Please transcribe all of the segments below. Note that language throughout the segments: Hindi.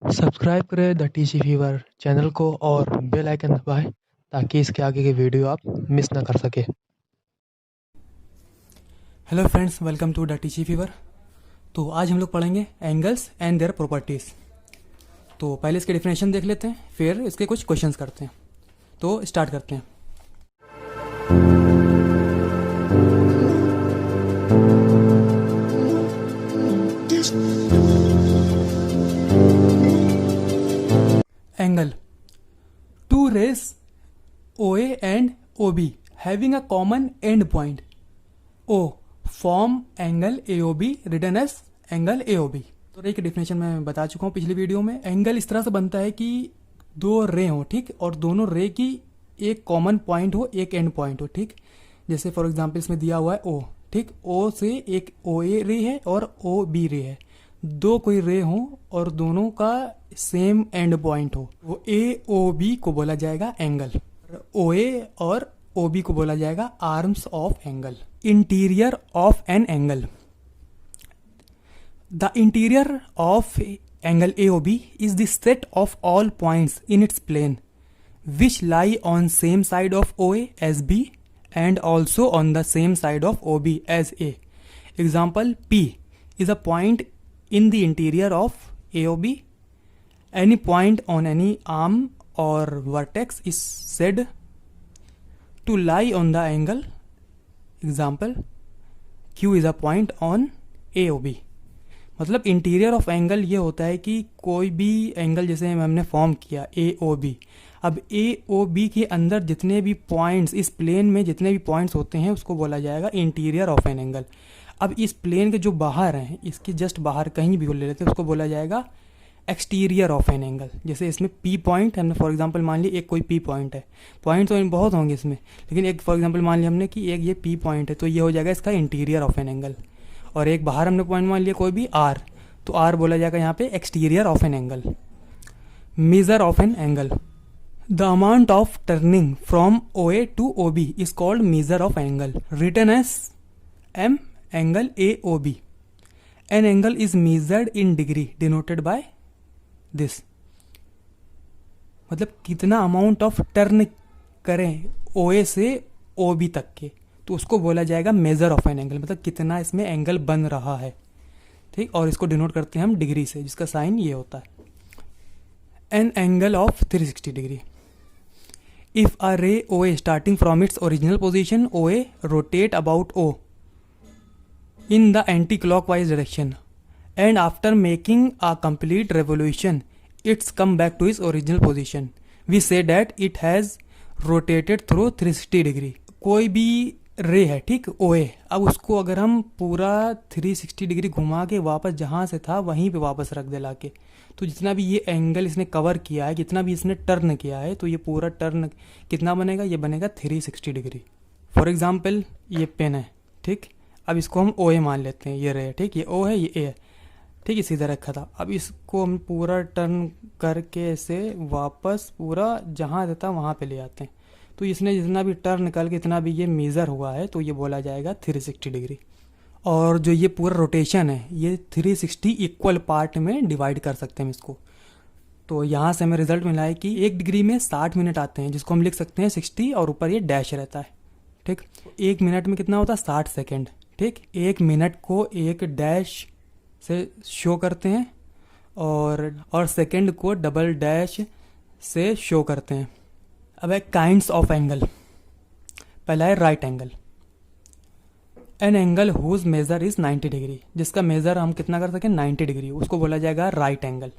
सब्सक्राइब करें द टीसी फीवर चैनल को और बेल आइकन दबाएं ताकि इसके आगे के वीडियो आप मिस ना कर सके। Hello friends, welcome to the Teachy Fever. तो आज हम लोग पढ़ेंगे एंगल्स एंड देयर प्रॉपर्टीज़। तो पहले इसके डिफिनेशन देख लेते हैं, फिर इसके कुछ क्वेश्चंस करते हैं। तो स्टार्ट करते हैं। Angle, two rays OA and OB having a common end point O form angle AOB written as angle AOB। तो रे की डेफिनेशन मैं बता चुका हूँ पिछली वीडियो में। एंगल इस तरह से बनता है कि दो रे हो, ठीक, और दोनों रे की एक कॉमन पॉइंट हो, एक एंड पॉइंट हो, ठीक। जैसे फॉर एग्जांपल इसमें दिया हुआ है O, ठीक, O से एक OA रे है और OB रे है। दो कोई रे हो और दोनों का सेम एंड पॉइंट हो, वो AOB को बोला जाएगा एंगल। OA और OB को बोला जाएगा arms of angle. Interior of an angle, the interior of angle AOB is the set of all points in its plane which lie on same side of OA as B and also on the same side of OB as A. Example, P is a point in the interior of AOB. Any point on any arm or vertex is said to lie on the angle. Example, Q is a point on AOB. मतलब इंटीरियर ऑफ एंगल ये होता है कि कोई भी एंगल जैसे हमने फॉर्म किया AOB, अब AOB के अंदर जितने भी पॉइंट्स इस प्लेन में जितने भी पॉइंट्स होते हैं उसको बोला जाएगा इंटीरियर ऑफ एन एंगल। अब इस प्लेन के जो बाहर हैं, इसके जस्ट बाहर कहीं भी ले लेते हैं, उसको बोला जाएगा एक्सटीरियर ऑफ एन एंगल। जैसे इसमें P पॉइंट हमने फॉर एग्जांपल मान लिया, एक कोई P पॉइंट है, पॉइंट तो बहुत होंगे इसमें, लेकिन एक फॉर एग्जांपल मान लिया हमने कि एक ये P पॉइंट है, तो ये हो जाएगा इसका इंटीरियर ऑफ एन एंगल। और एक बाहर हमने पॉइंट मान लिया कोई भी R, तो R बोला जाएगा यहाँ पे exterior of an angle. Measure of an angle, the amount of turning from OA to OB is called measure of angle, written as M angle AOB। An angle is measured in degree denoted by this. मतलब कितना अमाउंट ऑफ टर्न करें OA से OB तक के, तो उसको बोला जाएगा मेजर ऑफ एन एंगल। मतलब कितना इसमें एंगल बन रहा है, ठीक। और इसको डिनोट करते हैं हम डिग्री से, जिसका साइन ये होता है N angle of 360 degree. If a रे OA starting from its original position OA rotate about O in the anti-clockwise direction and after making a complete revolution it's come back to its original position, we say that it has rotated through 360 degree। कोई भी रे है, ठीक, OA, अब उसको अगर हम पूरा 360 डिग्री घुमा के वापस जहाँ से था वहीं पे वापस रख दे ला के, तो जितना भी ये एंगल इसने कवर किया है, जितना भी इसने टर्न किया है, तो ये पूरा टर्न कितना बनेगा, ये बनेगा 360 डिग्री। फॉर एग्जांपल ये पेन है, ठीक, अब इसको हम OA मान लेते हैं, ये रे, ठीक, ये O है, ये A है, ठीक, ये सीधा रखा था। अब इसको हम पूरा टर्न करके ऐसे वापस पूरा जहाँ रहता वहाँ पे ले आते हैं, तो इसने जितना भी टर्न करके इतना भी ये मेज़र हुआ है, तो ये बोला जाएगा 360 डिग्री। और जो ये पूरा रोटेशन है, ये 360 इक्वल पार्ट में डिवाइड कर सकते हैं इसको। तो यहाँ से हमें रिजल्ट मिला है कि 1 डिग्री में 60 मिनट आते हैं, जिसको हम लिख सकते हैं 60 और ऊपर ये डैश रहता है, ठीक। 1 मिनट में कितना होता है, 60 सेकेंड, ठीक। 1 मिनट को एक डैश से शो करते हैं और सेकंड को डबल डैश से शो करते हैं। अब है काइंड्स ऑफ एंगल। पहला है right angle, an angle whose measure is 90 degree, जिसका मेजर हम कितना कर सकें 90 डिग्री, उसको बोला जाएगा right angle.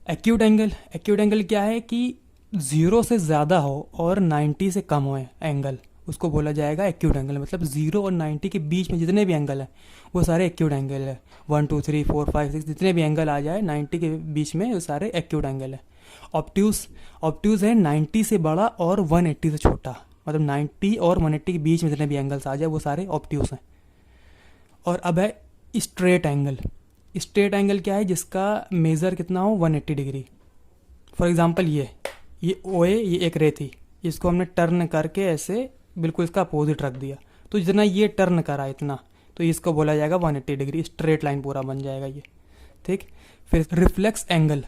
Acute angle, acute angle क्या है कि 0 से ज़्यादा हो और 90 से कम हो एंगल, उसको बोला जाएगा एक्यूट एंगल। मतलब 0 और 90 के बीच में जितने भी एंगल हैं वो सारे एक्यूट एंगल है। 1 2 3 4 5 6 जितने भी एंगल आ जाए 90 के बीच में वो सारे एक्यूट एंगल है। ऑब्ट्यूज, ऑब्ट्यूज है 90 से बड़ा और 180 से छोटा, मतलब 90 और 180 के बीच में जितने भी एंगल्स आ जाए वो सारे ऑब्ट्यूज हैं। और अब है स्ट्रेट एंगल। स्ट्रेट एंगल क्या है, जिसका मेज़र कितना हो 180 डिग्री। फॉर एग्जांपल ये OA, ये एक रे थी, इसको हमने टर्न करके ऐसे बिल्कुल इसका अपोजिट रख दिया, तो जितना ये टर्न करा इतना, तो इसको बोला जाएगा 180 डिग्री, स्ट्रेट लाइन पूरा बन जाएगा ये, ठीक। फिर रिफ्लेक्स एंगल,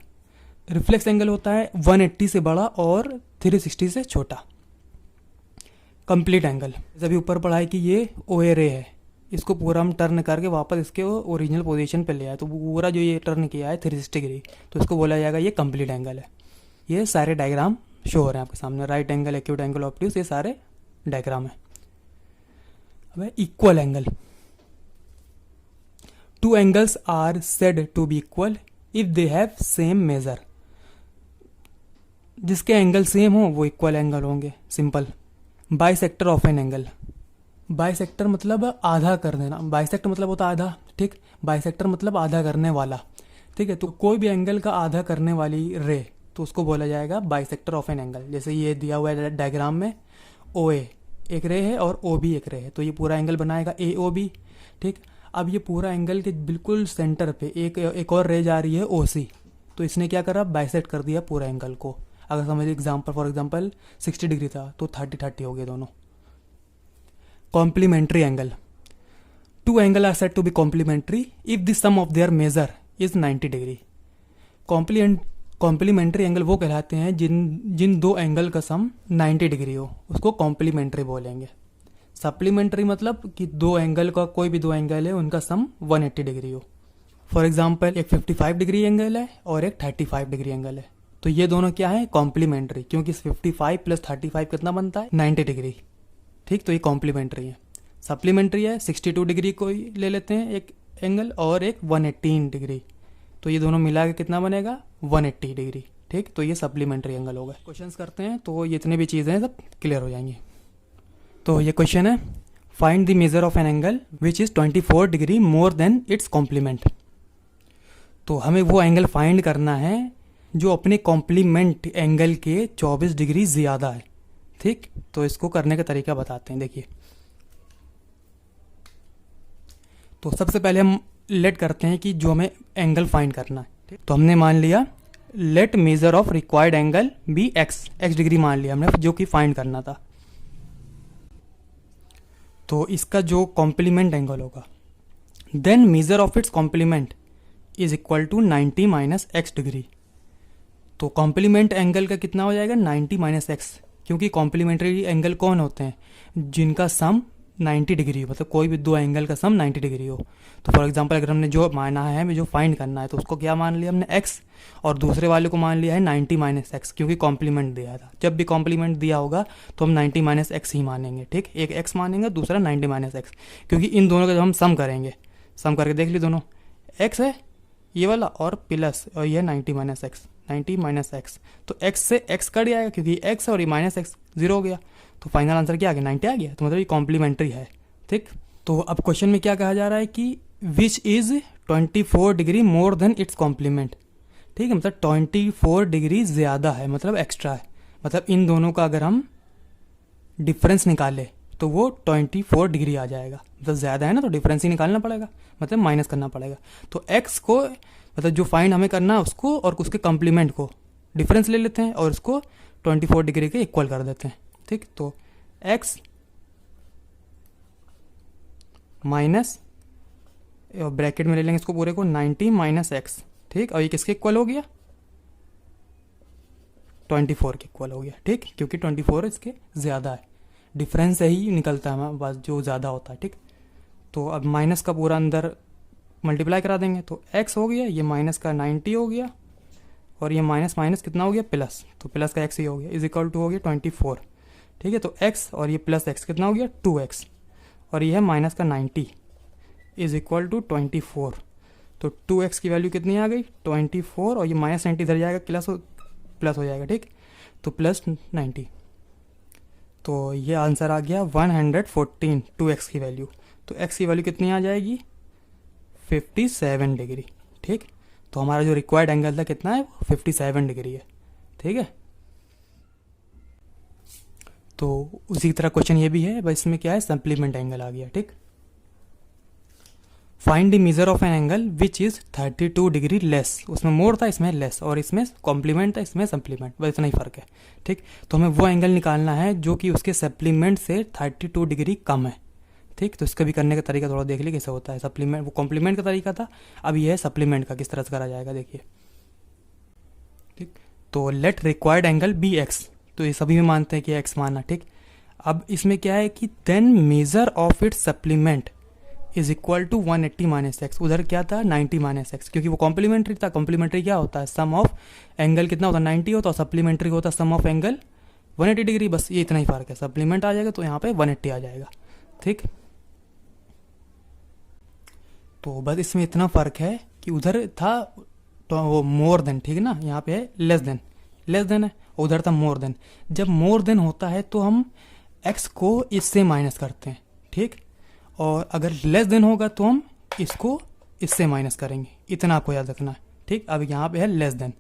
रिफ्लेक्स एंगल होता है 180 से बड़ा और 360 से छोटा। कंप्लीट एंगल, जैसे अभी ऊपर पढ़ा है कि ये ओ ए रे है, इसको पूरा हम टर्न करके वापस इसके ओरिजिनल पोजीशन पे ले आए, तो पूरा जो ये टर्न किया है 360 डिग्री, तो इसको बोला जाएगा ये कंप्लीट एंगल है। ये सारे डायग्राम शो हो रहे हैं आपके सामने, right angle, acute angle, obtuse, ये सारे डायग्राम है। अब equal angle, two angles are said to be equal if they have same measure. जिसके एंगल सेम हो वो इक्वल एंगल होंगे, simple. Bisector of an angle, bisector मतलब आधा कर देना, बाइसेक्टर मतलब होता है आधा, ठीक। बाइसेक्टर मतलब आधा करने वाला, ठीक है। तो कोई भी एंगल का आधा करने वाली रे, तो उसको बोला जाएगा बाइसेक्टर ऑफ एन एंगल। जैसे ये दिया हुआ है डायग्राम में, ओ ए एक रे है और ओ बी एक रे है, तो ये पूरा एंगल बनाएगा ए ओ बी, ठीक। अब ये पूरा एंगल के बिल्कुल सेंटर पे एक और रे जा रही है ओ सी, तो इसने क्या करा, बाइसेक्ट कर दिया पूरा एंगल को। अगर समझिए एग्जाम्पल, फॉर एग्जाम्पल 60 डिग्री था तो 30 हो गए दोनों। Complementary angle, two angle are said to be complementary if the sum of their measure is 90 degree. Complementary angle वो कहलाते हैं जिन दो एंगल का सम 90 डिग्री हो, उसको कॉम्प्लीमेंट्री बोलेंगे। सप्लीमेंट्री मतलब कि दो एंगल का, कोई भी दो एंगल है उनका सम 180 डिग्री हो। फॉर एग्जाम्पल एक 55 डिग्री एंगल है और एक 35 डिग्री एंगल है, तो ये दोनों क्या है, कॉम्प्लीमेंट्री, क्योंकि 55 प्लस 35 कितना बनता है, 90 डिग्री, ठीक। तो ये कॉम्प्लीमेंट्री है। सप्लीमेंट्री है, 62 डिग्री को ले लेते हैं एक एंगल और एक 118 डिग्री, तो ये दोनों मिला के कितना बनेगा, 180 डिग्री, ठीक। तो ये सप्लीमेंट्री एंगल होगा। क्वेश्चंस करते हैं तो ये जितने भी चीज़ें हैं सब क्लियर हो जाएंगी। तो ये क्वेश्चन है, find the measure of an angle which is 24 degree more than its complement. तो हमें वो एंगल फाइंड करना है जो अपने कॉम्प्लीमेंट एंगल के 24 डिग्री ज़्यादा है, ठीक। तो इसको करने का तरीका बताते हैं, देखिए। तो सबसे पहले हम लेट करते हैं कि जो हमें एंगल फाइंड करना है, ठीक। तो हमने मान लिया let measure of required angle be x degree मान लिया हमने, जो कि फाइंड करना था। तो इसका जो कॉम्प्लीमेंट एंगल होगा, then measure of its complement is equal to 90 minus x degree. तो कॉम्प्लीमेंट एंगल का कितना हो जाएगा, 90 माइनस एक्स, क्योंकि कॉम्प्लीमेंट्री एंगल कौन होते हैं, जिनका सम 90 डिग्री हो, मतलब कोई भी दो एंगल का सम 90 डिग्री हो। तो फॉर एग्जांपल अगर हमने जो माना है, जो फाइंड करना है, तो उसको क्या मान लिया हमने x, और दूसरे वाले को मान लिया है 90 माइनस एक्स, क्योंकि कॉम्प्लीमेंट दिया था। जब भी कॉम्प्लीमेंट दिया होगा तो हम 90 माइनस एक्स ही मानेंगे, ठीक। एक x मानेंगे, दूसरा 90 माइनस एक्स, क्योंकि इन दोनों का जब हम सम करेंगे, सम करके देख ली दोनों, x है ये वाला और प्लस, और ये 90 माइनस एक्स, 90 माइनस एक्स, तो x से x कट जाएगा, क्योंकि x और ये माइनस एक्स 0 हो गया, तो फाइनल आंसर क्या आ गया, 90 आ गया। तो मतलब ये कॉम्प्लीमेंट्री है, ठीक। तो अब क्वेश्चन में क्या कहा जा रहा है कि which is 24 degree more than its complement, ठीक है। मतलब 24 डिग्री ज़्यादा है, मतलब एक्स्ट्रा है, मतलब इन दोनों का अगर हम डिफरेंस निकाले तो वो 24 डिग्री आ जाएगा। मतलब ज़्यादा है ना, तो डिफरेंस ही निकालना पड़ेगा, मतलब माइनस करना पड़ेगा। तो x को, मतलब जो फाइंड हमें करना है उसको और उसके कॉम्प्लीमेंट को डिफरेंस ले लेते हैं और उसको 24 डिग्री के इक्वल कर देते हैं, ठीक। तो x माइनस, ब्रैकेट में ले लेंगे इसको पूरे को, 90 माइनस एक्स, ठीक। और ये किसके इक्वल हो गया, 24 के इक्वल हो गया, ठीक, क्योंकि 24 इसके ज़्यादा है, डिफरेंस से ही निकलता है हमारे पास जो ज़्यादा होता है, ठीक। तो अब माइनस का पूरा अंदर मल्टीप्लाई करा देंगे, तो x हो गया, ये माइनस का 90 हो गया, और ये माइनस माइनस कितना हो गया, प्लस, तो प्लस का x ही हो गया, इज इक्वल टू हो गया 24, ठीक है। तो x और ये प्लस x कितना हो गया, 2x, और ये है माइनस का 90 इज इक्वल टू 24, तो 2x की वैल्यू कितनी आ गई, 24, और ये माइनस 90 इधर जाएगा, प्लस हो जाएगा, ठीक। तो प्लस 90, तो ये आंसर आ गया 114, 2x की वैल्यू। तो x की वैल्यू कितनी आ जाएगी, 57 डिग्री, ठीक। तो हमारा जो रिक्वायर्ड एंगल था कितना है, 57 डिग्री है, ठीक है। तो उसी तरह क्वेश्चन ये भी है, बस इसमें क्या है, सप्लीमेंट एंगल आ गया, ठीक। Find the measure of an angle which is 32 degree less, उसमें मोर था, इसमें लेस, और इसमें कॉम्प्लीमेंट था, इसमें सप्लीमेंट, बस इतना ही फर्क है, ठीक। तो हमें वो एंगल निकालना है जो कि उसके सप्लीमेंट से 32 डिग्री कम है, ठीक, तो इसका भी करने का तरीका थोड़ा देख लीजिए कैसे होता है। सप्लीमेंट, वो कॉम्प्लीमेंट का तरीका था, अब ये है सप्लीमेंट का, किस तरह से करा जाएगा देखिए। ठीक, तो let required angle be x, तो ये सभी में मानते हैं कि एक्स माना। ठीक, अब इसमें क्या है कि then measure of its supplement is equal to 180 minus x. उधर क्या था 90 माइनस एक्स, क्योंकि वो कॉम्प्लीमेंट्री था। कॉम्प्लीमेंट्री क्या होता है, सम ऑफ एंगल कितना होता है 90 होता है, और सप्लीमेंट्री होता है सम ऑफ एंगल 180 डिग्री। बस ये इतना ही फर्क है, सप्लीमेंट आ जाएगा तो यहाँ पे 180 आ जाएगा। ठीक, तो बस इसमें इतना फ़र्क है कि उधर था तो वो मोर देन, ठीक है ना, यहाँ पे है लेस देन, लेस देन है, उधर था मोर देन। जब मोर देन होता है तो हम एक्स को इससे माइनस करते हैं। ठीक, और अगर लेस देन होगा तो हम इसको इससे माइनस करेंगे, इतना आपको याद रखना है। ठीक, अब यहाँ पे है लेस देन,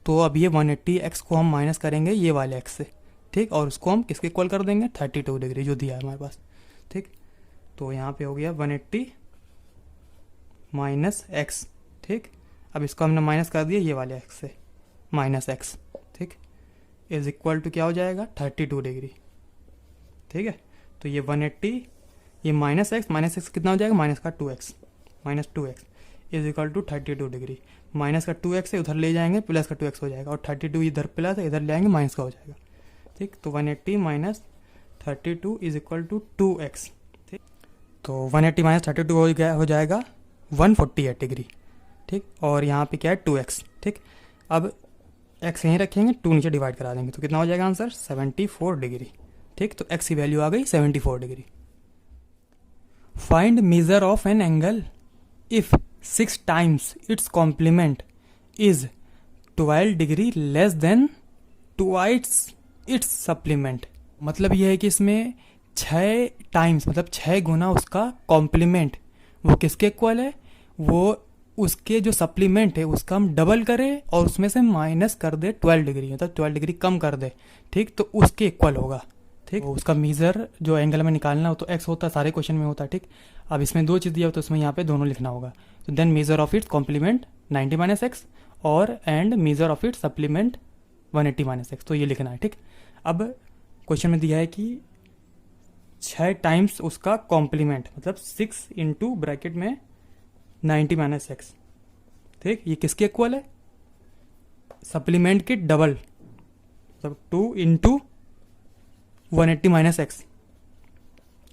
तो अब ये 180 एक्स को हम माइनस करेंगे ये वाले एक्स से। ठीक, और उसको हम किसके इक्वल कर देंगे 32 डिग्री जो दिया है हमारे पास। ठीक, तो यहाँ पे हो गया 180 माइनस एक्स। ठीक, अब इसको हमने माइनस कर दिया ये वाले एक्स से, माइनस एक्स। ठीक, इज इक्वल टू क्या हो जाएगा 32 डिग्री। ठीक है, तो ये 180, ये माइनस एक्स कितना हो जाएगा माइनस का 2x, minus 2x is equal to 32 degree. Minus का 2x है उधर ले जाएंगे, प्लस का 2x हो जाएगा, और 32 इधर प्लस है, इधर ले आएंगे माइनस का हो जाएगा। ठीक, तो 180 minus 32 is equal to 2x। ठीक, तो 180 माइनस 32 हो जाएगा 148 डिग्री। ठीक, और यहाँ पे क्या है 2x। ठीक, अब x यहीं रखेंगे, 2 नीचे डिवाइड करा देंगे, तो कितना हो जाएगा आंसर 74 डिग्री। ठीक, तो x की वैल्यू आ गई 74 degree. Find measure of an angle if 6 times its complement is 12 degree less than twice its supplement. मतलब यह है कि इसमें 6 टाइम्स मतलब 6 गुना उसका कॉम्प्लीमेंट वो किसके इक्वल है, वो उसके जो सप्लीमेंट है उसका हम डबल करें और उसमें से माइनस कर दे 12 डिग्री, मतलब 12 डिग्री कम कर दे। ठीक, तो उसके इक्वल होगा। ठीक, तो उसका मेजर जो एंगल में निकालना हो तो एक्स होता है, सारे क्वेश्चन में होता है। ठीक, अब इसमें 2 चीज़ दिया हो तो उसमें यहाँ पे दोनों लिखना होगा। तो then measure of its complement 90 minus x और and measure of its supplement 180 minus x, तो ये लिखना है। ठीक, अब क्वेश्चन में दिया है कि 6 टाइम्स उसका कॉम्प्लीमेंट मतलब 6 इंटू ब्रैकेट में 90 माइनस एक्स। ठीक, ये किसके इक्वल है, सप्लीमेंट के डबल, मतलब 2 इंटू 180 माइनस एक्स,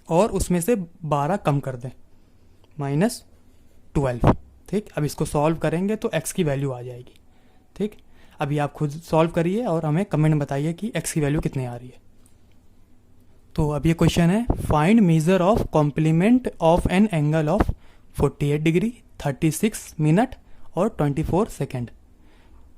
और उसमें से 12 कम कर दें माइनस 12। ठीक, अब इसको सॉल्व करेंगे तो x की वैल्यू आ जाएगी। ठीक, अभी आप खुद सॉल्व करिए और हमें कमेंट में बताइए कि x की वैल्यू कितनी आ रही है। तो अब ये क्वेश्चन है, find measure of complement of an angle of 48 degree 36 minute और 24 सेकेंड।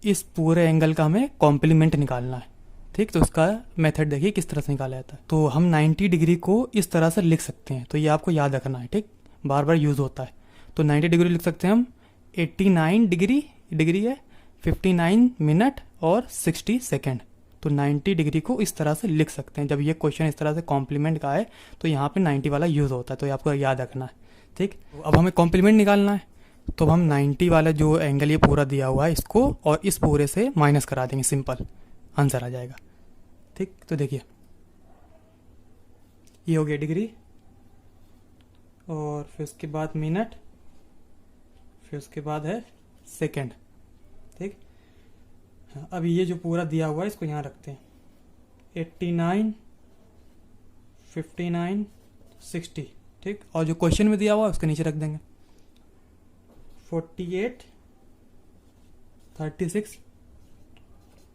इस पूरे एंगल का हमें कॉम्प्लीमेंट निकालना है। ठीक, तो उसका मेथड देखिए किस तरह से निकाला जाता है। तो हम 90 डिग्री को इस तरह से लिख सकते हैं, तो ये आपको याद रखना है। ठीक, बार बार यूज़ होता है। तो 90 डिग्री लिख सकते हैं हम 89 डिग्री है 59 मिनट और 60 सेकेंड। तो 90 डिग्री को इस तरह से लिख सकते हैं। जब ये क्वेश्चन इस तरह से कॉम्प्लीमेंट का है तो यहाँ पे 90 वाला यूज़ होता है, तो ये आपको याद रखना है। ठीक, अब हमें कॉम्प्लीमेंट निकालना है, तो हम 90 वाला जो एंगल ये पूरा दिया हुआ है इसको और इस पूरे से माइनस करा देंगे, सिंपल आंसर आ जाएगा। ठीक, तो देखिए ये हो गया डिग्री, और फिर उसके बाद मिनट, फिर उसके बाद है सेकेंड। ठीक, अब ये जो पूरा दिया हुआ है इसको यहाँ रखते हैं, 89 59 60। ठीक, और जो क्वेश्चन में दिया हुआ है उसके नीचे रख देंगे 48 36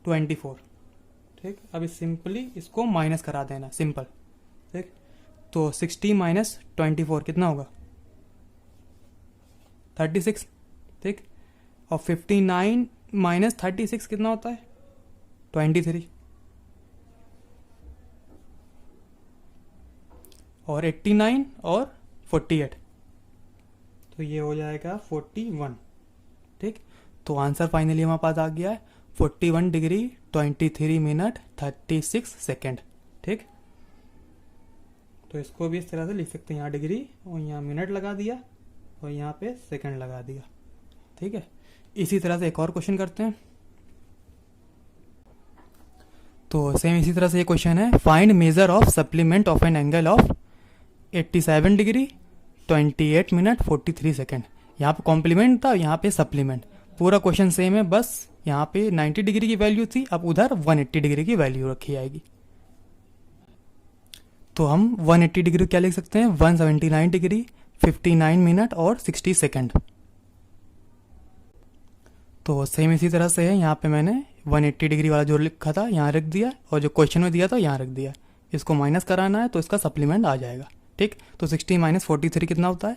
24। ठीक, अभी सिंपली इसको माइनस करा देना, सिंपल। ठीक, तो 60 माइनस 24 कितना होगा 36। ठीक, और 59 माइनस 36 कितना होता है 23, और 89 और 48, तो ये हो जाएगा 41। ठीक, तो आंसर फाइनली हमारे पास आ गया है 41 डिग्री 23 मिनट 36 सेकेंड। ठीक, तो इसको भी इस तरह से लिख सकते हैं, यहाँ डिग्री और यहाँ मिनट लगा दिया और यहाँ पे सेकंड लगा दिया। ठीक है, इसी तरह से एक और क्वेश्चन करते हैं। तो सेम इसी तरह से ये क्वेश्चन है, find measure of supplement of an angle of 87 degree 28 minute 43 second. यहाँ पे कॉम्प्लीमेंट था, यहाँ पे सप्लीमेंट। पूरा क्वेश्चन सेम है, बस यहाँ पे 90 डिग्री की वैल्यू थी, अब उधर 180 डिग्री की वैल्यू रखी जाएगी। तो हम 180 डिग्री क्या लिख सकते हैं, 179 डिग्री 59 मिनट और 60 सेकेंड। तो सेम इसी तरह से है, यहाँ पे मैंने 180 डिग्री वाला जो लिखा था यहाँ रख दिया, और जो क्वेश्चन में दिया था यहाँ रख दिया। इसको माइनस कराना है तो इसका सप्लीमेंट आ जाएगा। ठीक, तो 60 माइनस 43 कितना होता है,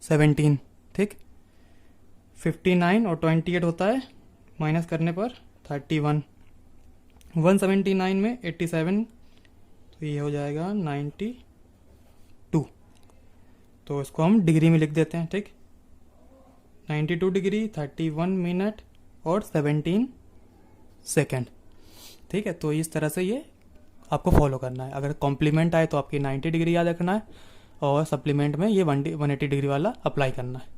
17। ठीक, 59 और 28 होता है, माइनस करने पर 31। 179 में 87, तो ये हो जाएगा 92। तो इसको हम डिग्री में लिख देते हैं। ठीक, 92 डिग्री 31 मिनट और 17 सेकेंड। ठीक है, तो इस तरह से ये आपको फॉलो करना है। अगर कॉम्प्लीमेंट आए तो आपकी 90 डिग्री याद रखना है, और सप्लीमेंट में ये 180 डिग्री वाला अप्लाई करना है।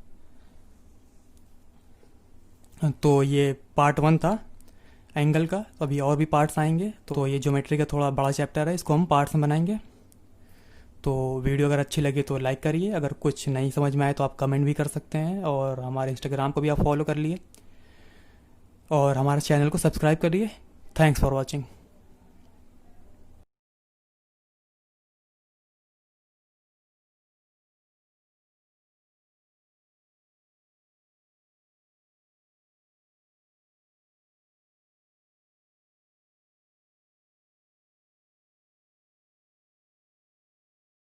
तो ये पार्ट 1 था एंगल का। अभी और भी पार्ट्स आएंगे, तो ये ज्योमेट्री का थोड़ा बड़ा चैप्टर है, इसको हम पार्ट्स में बनाएंगे। तो वीडियो अगर अच्छी लगी तो लाइक करिए, अगर कुछ नहीं समझ में आए तो आप कमेंट भी कर सकते हैं, और हमारे इंस्टाग्राम को भी आप फॉलो कर लिए, और हमारे चैनल को सब्सक्राइब करिए। Thanks for watching.